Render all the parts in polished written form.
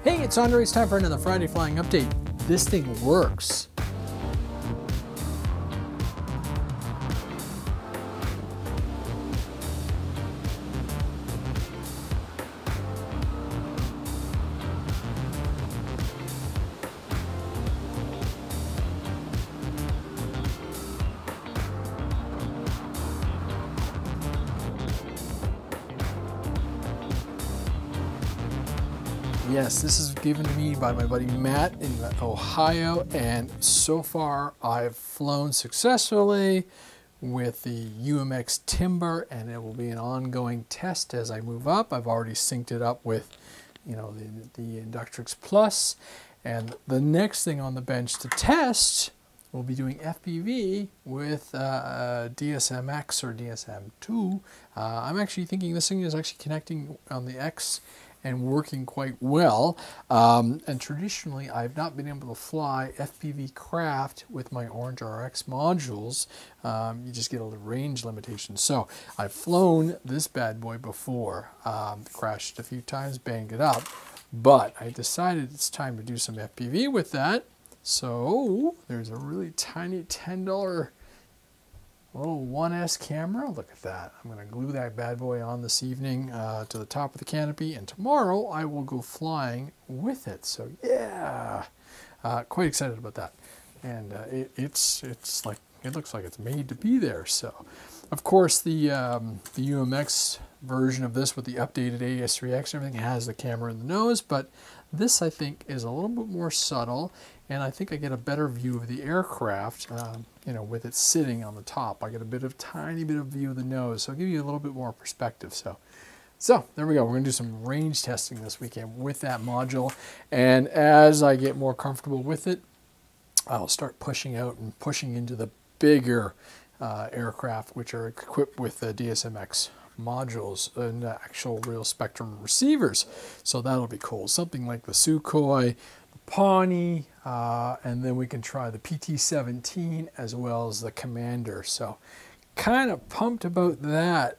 Hey, it's Andre. It's time for another Friday Flying Update. This thing works. Yes, this is given to me by my buddy Matt in Ohio, and so far I've flown successfully with the UMX Timber, and it will be an ongoing test as I move up. I've already synced it up with, the Inductrix Plus, and the next thing on the bench to test will be doing FPV with DSMX or DSM2. I'm actually thinking this thing is actually connecting on the X and working quite well. And traditionally, I've not been able to fly FPV craft with my Orange RX modules. You just get a range limitation. So I've flown this bad boy before, crashed a few times, banged it up, but I decided it's time to do some FPV with that. So there's a really tiny $10 little 1S camera. Look at that. I'm going to glue that bad boy on this evening to the top of the canopy, and tomorrow I will go flying with it. So yeah, quite excited about that. And it's like, it looks like it's made to be there. So of course the UMX version of this with the updated AS3X and everything has the camera in the nose, but this I think is a little bit more subtle, and I think I get a better view of the aircraft, with it sitting on the top. I get a tiny bit of view of the nose, so I'll give you a little bit more perspective. So there we go. We're going to do some range testing this weekend with that module, and as I get more comfortable with it, I'll start pushing out and pushing into the bigger aircraft, which are equipped with the DSMX modules and actual real spectrum receivers. So that'll be cool. Something like the Sukhoi, the Pawnee, and then we can try the PT-17 as well as the Commander. So kind of pumped about that.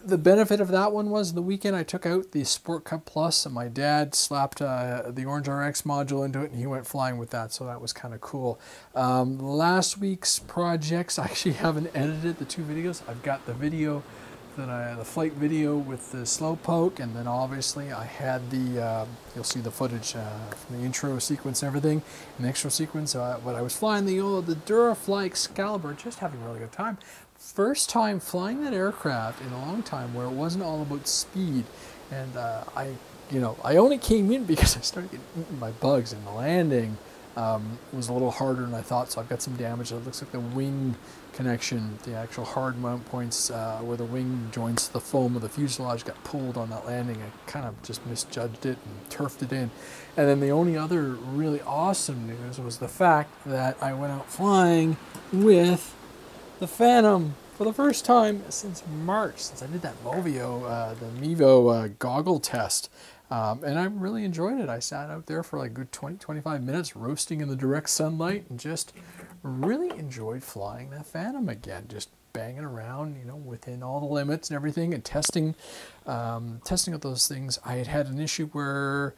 The benefit of that one was the weekend I took out the Sport Cup Plus, and my dad slapped the Orange RX module into it, and he went flying with that, so that was kind of cool. Last week's projects, I actually haven't edited the two videos. I've got the video the flight video with the slowpoke, and then obviously I had the you'll see the footage from the intro sequence and everything, and the extra sequence. But I was flying the Durafly Excalibur, just having a really good time. First time flying that aircraft in a long time where it wasn't all about speed, and I only came in because I started getting eaten by bugs, and the landing was a little harder than I thought, so I've got some damage. It looks like the wing connection, the actual hard mount points where the wing joins the foam of the fuselage, got pulled on that landing. I kind of just misjudged it and turfed it in. And then the only other really awesome news was the fact that I went out flying with the Phantom for the first time since March, since I did that Movio, the Mevo goggle test. And I really enjoyed it. I sat out there for like a good 20-25 minutes roasting in the direct sunlight and just really enjoyed flying that Phantom again, just banging around, within all the limits and everything, and testing out those things. I had an issue where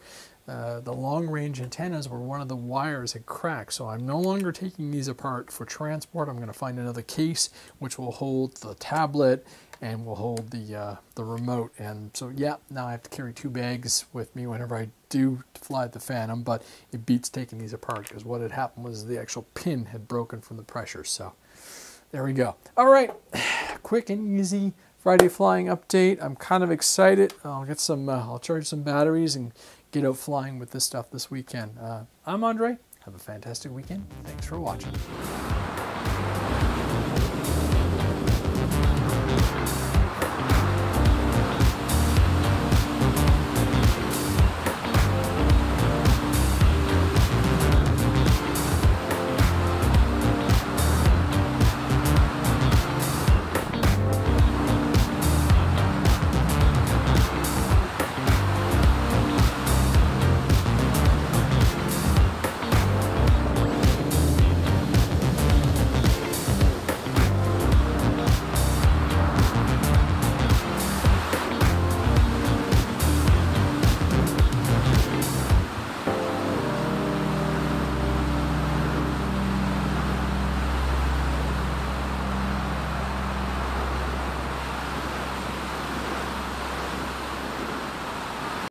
the long-range antennas where one of the wires had cracked, so I'm no longer taking these apart for transport. I'm going to find another case which will hold the tablet and will hold the remote. And so yeah, now I have to carry 2 bags with me whenever I do fly the Phantom, but it beats taking these apart, because what had happened was the actual pin had broken from the pressure. So there we go. All right, quick and easy Friday flying update. I'm kind of excited. I'll get some I'll charge some batteries and get out flying with this stuff this weekend. I'm Andre. Have a fantastic weekend. Thanks for watching.